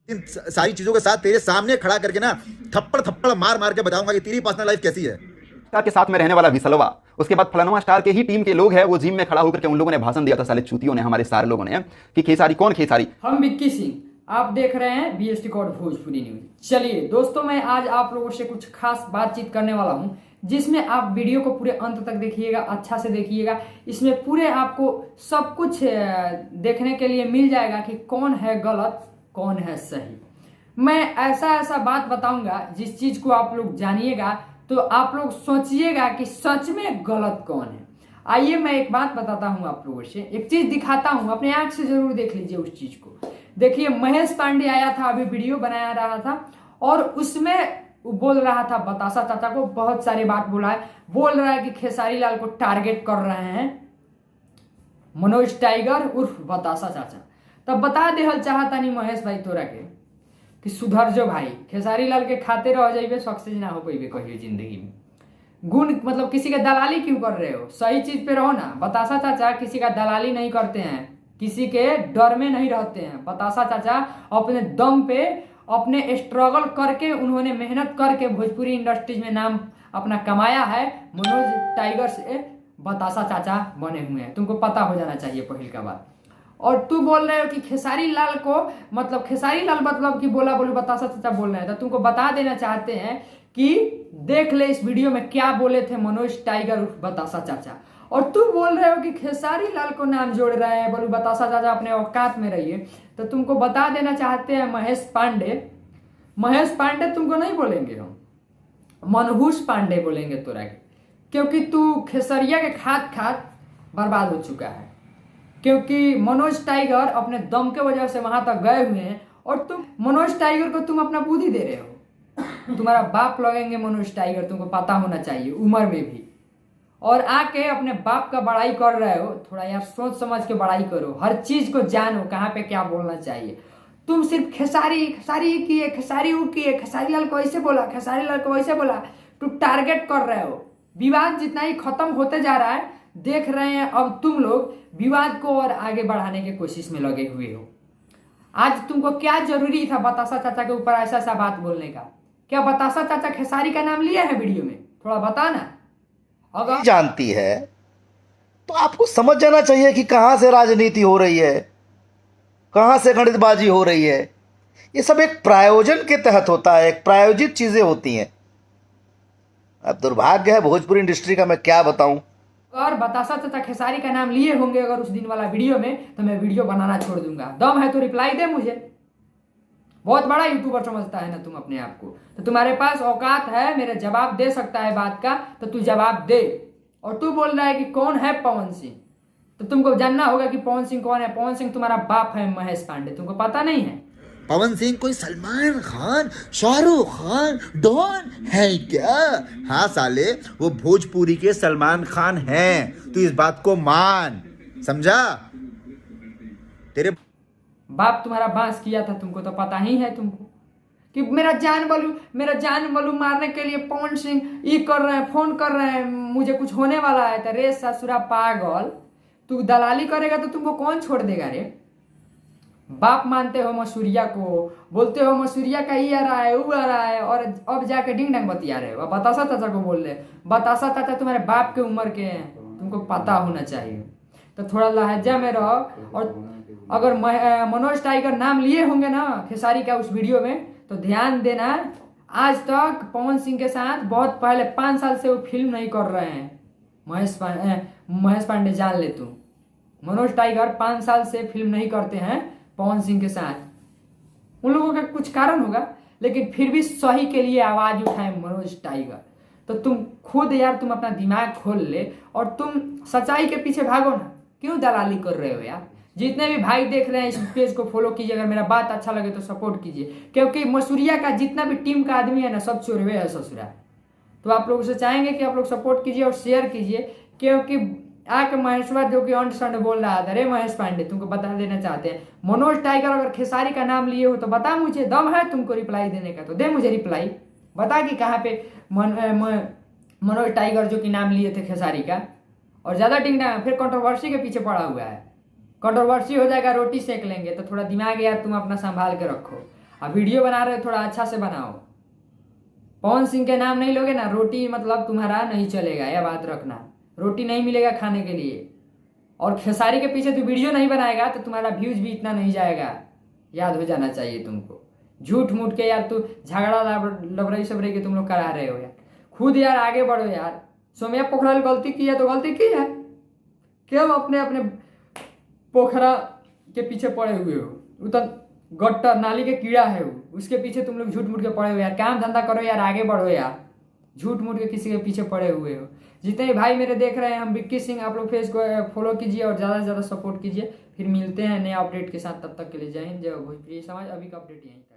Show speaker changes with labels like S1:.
S1: इन सारी चीजों के साथ तेरे सामने खड़ा करके ना थप्पड़ थप्पड़ मार मार के बताऊंगा कि तेरी पर्सनल लाइफ कैसी है।
S2: स्टार के साथ में रहने वाला विसलवा, उसके बाद फलनवा स्टार के ही टीम के लोग हैं, वो जिम में खड़ा होकर के उन लोगों ने भाषण दिया था, साले चूतियों ने, हमारे सारे लोगों ने, कि खेसारी कौन खेसारी।
S3: हम विक्की सिंह, आप देख रहे हैं बीएसटी कोड भोजपुरी न्यूज। चलिए दोस्तों, मैं आज आप लोगों से कुछ खास बातचीत करने वाला हूं, जिसमें आप वीडियो को पूरे अंत तक देखिएगा, अच्छा से देखिएगा। इसमें पूरे आपको सब कुछ देखने के लिए मिल जाएगा कि कौन है गलत, कौन है सही। मैं ऐसा बात बताऊंगा जिस चीज को आप लोग जानिएगा तो आप लोग सोचिएगा कि सच में गलत कौन है। आइए मैं एक बात बताता हूं आप लोगों से, एक चीज दिखाता हूं, अपने आंख से जरूर देख लीजिए उस चीज को। देखिए, महेश पांडे आया था, अभी वीडियो बनाया रहा था और उसमें वो बोल रहा था बतासा चाचा को, बहुत सारी बात बोला है। बोल रहा है कि खेसारी लाल को टारगेट कर रहे हैं मनोज टाइगर उर्फ बतासा चाचा। तब बता देहल चाहता नहीं महेश भाई तोरा के कि सुधर जो भाई, खेसारी लाल के खाते रह जाइबे, सक्सेस ना हो पाइबे कहियो जिंदगी में। गुण मतलब किसी का दलाली क्यों कर रहे हो, सही चीज पे रहो ना। बतासा चाचा किसी का दलाली नहीं करते हैं, किसी के डर में नहीं रहते हैं। बतासा चाचा अपने दम पे, अपने स्ट्रगल करके, उन्होंने मेहनत करके भोजपुरी इंडस्ट्रीज में नाम अपना कमाया है। मनोज टाइगर से बतासा चाचा बने हुए हैं, तुमको पता हो जाना चाहिए पहल का बात। और तू बोल रहे हो कि खेसारी लाल को, मतलब खेसारी लाल मतलब कि बोला बोले बतासा चाचा बोल रहे हैं, तो तुमको बता देना चाहते हैं कि देख ले इस वीडियो में क्या बोले थे मनोज टाइगर उर्फ बतासा चाचा। और तू बोल रहे हो कि खेसारी लाल को नाम जोड़ रहे हैं, बोलो बतासा चाचा अपने औकात में रहिए। तो तुमको बता देना चाहते हैं महेश पांडे, महेश पांडे तुमको नहीं बोलेंगे, हम मनहूस पांडे बोलेंगे तोरा के, क्योंकि तू खेसरिया के खात खात बर्बाद हो चुका है। क्योंकि मनोज टाइगर अपने दम के वजह से वहां तक गए हुए हैं और तुम मनोज टाइगर को तुम अपना बुद्धि दे रहे हो। तुम्हारा बाप लगेंगे मनोज टाइगर, तुमको पता होना चाहिए, उम्र में भी। और आके अपने बाप का बड़ाई कर रहे हो, थोड़ा यार सोच समझ के बड़ाई करो, हर चीज को जानो कहाँ पे क्या बोलना चाहिए। तुम सिर्फ खेसारी खेसारी की है, खेसारी वो की है, खेसारी लाल को ऐसे बोला, खेसारी लाल को ऐसे बोला, तुम टारगेट कर रहे हो। विवाद जितना ही खत्म होते जा रहा है, देख रहे हैं अब तुम लोग विवाद को और आगे बढ़ाने की कोशिश में लगे हुए हो। आज तुमको क्या जरूरी था बतासा चाचा के ऊपर ऐसा बात बोलने का? क्या बतासा चाचा खेसारी का नाम लिया है वीडियो में? थोड़ा बताना। अगर
S4: जानती है तो आपको समझ जाना चाहिए कि कहां से राजनीति हो रही है, कहां से गणितबाजी हो रही है। ये सब एक प्रायोजन के तहत होता है, एक प्रायोजित चीजें होती हैं। अब दुर्भाग्य है भोजपुरी इंडस्ट्री का, मैं क्या बताऊं।
S3: अगर बतासा चाचा खेसारी का नाम लिए होंगे अगर उस दिन वाला वीडियो में, तो मैं वीडियो बनाना छोड़ दूंगा। दम है तो रिप्लाई दे मुझे। बहुत बड़ा यूट्यूबर समझता है ना तुम अपने आप को, तो तुम्हारे पास औकात है, मेरा जवाब दे सकता है बात का, तो तू जवाब दे। और तू बोल रहा है कि कौन है पवन सिंह, तो तुमको जानना होगा कि पवन सिंह कौन है। पवन सिंह तुम्हारा बाप है महेश पांडे, तुमको पता नहीं है?
S1: पवन सिंह कोई सलमान खान, शाहरुख खान, डॉन है क्या? हाँ साले, वो भोजपुरी के सलमान खान हैं, तू इस बात को मान, समझा? तेरे
S3: बाप तुम्हारा बांस किया था, तुमको तो पता ही है तुमको, कि मेरा जान बलू मारने के लिए पवन सिंह ये कर रहे हैं, फोन कर रहे हैं, मुझे कुछ होने वाला है। तो रे ससुरा पागल, तू दलाली करेगा तो तुमको कौन छोड़ देगा रे? बाप मानते हो मसूरिया को, बोलते हो मसूरिया का ये आ रहा है, वो आ रहा है, और अब जाके डिंग डंग बतिया रहे हो। बतासा चाचा को बोल रहे, बतासा चाचा तुम्हारे बाप के उम्र के हैं, तुमको पता होना चाहिए। तो थोड़ा लहजा में रहो। और अगर मनोज टाइगर नाम लिए होंगे ना खेसारी का उस वीडियो में, तो ध्यान देना, आज तक पवन सिंह के साथ बहुत पहले 5 साल से वो फिल्म नहीं कर रहे हैं। महेश पांडे जान ले तू, मनोज टाइगर 5 साल से फिल्म नहीं करते हैं पवन सिंह के साथ। उन लोगों का कुछ कारण होगा, लेकिन फिर भी सही के लिए आवाज उठाए मनोज टाइगर। तो तुम खुद यार, तुम अपना दिमाग खोल ले और तुम सच्चाई के पीछे भागो ना। क्यों दलाली कर रहे हो यार? जितने भी भाई देख रहे हैं इस पेज को फॉलो कीजिए, अगर मेरा बात अच्छा लगे तो सपोर्ट कीजिए, क्योंकि मसूरिया का जितना भी टीम का आदमी है ना, सब चोरवे है ससुरा। तो आप लोगों से चाहेंगे कि आप लोग सपोर्ट कीजिए और शेयर कीजिए, क्योंकि आके महेश्वर जो कि अंड संड बोल रहा था, अरे महेश पांडे तुमको बता देना चाहते हैं, मनोज टाइगर अगर खेसारी का नाम लिए हो तो बता मुझे, दम है तुमको रिप्लाई देने का तो दे मुझे रिप्लाई, बता कि कहाँ पे मनोज टाइगर जो कि नाम लिए थे खेसारी का। और ज्यादा टिंगना फिर कंट्रोवर्सी के पीछे पड़ा हुआ है, कंट्रोवर्सी हो जाएगा, रोटी सेक लेंगे। तो थोड़ा दिमाग यार तुम अपना संभाल के रखो। अब वीडियो बना रहे हो थोड़ा अच्छा से बनाओ। पवन सिंह के नाम नहीं लोगे ना, रोटी मतलब तुम्हारा नहीं चलेगा, यह बात रखना। रोटी नहीं मिलेगा खाने के लिए। और खेसारी के पीछे तू वीडियो नहीं बनाएगा तो तुम्हारा व्यूज भी इतना नहीं जाएगा, याद हो जाना चाहिए तुमको। झूठ मूठ के यार तू झगड़ा लबरई सबरई के तुम लोग करा रहे हो यार। खुद यार आगे बढ़ो यार। सौम्या पोखरल गलती की है तो गलती की है, क्यों अपने अपने पोखरा के पीछे पड़े हुए हो? वो तो गट्टर नाली के कीड़ा है वो, उसके पीछे तुम लोग झूठ मूठ के पड़े हुए यार। काम धंधा करो यार, आगे बढ़ो यार, झूठ मूठ के किसी के पीछे पड़े हुए हो। जितने भाई मेरे देख रहे हैं, हम विक्की सिंह, आप लोग फेस को फॉलो कीजिए और ज़्यादा से ज़्यादा सपोर्ट कीजिए। फिर मिलते हैं नए अपडेट के साथ, तब तक के लिए जय हिंद, जय भोजपुरी समाज। अभी का अपडेट यहीं तक।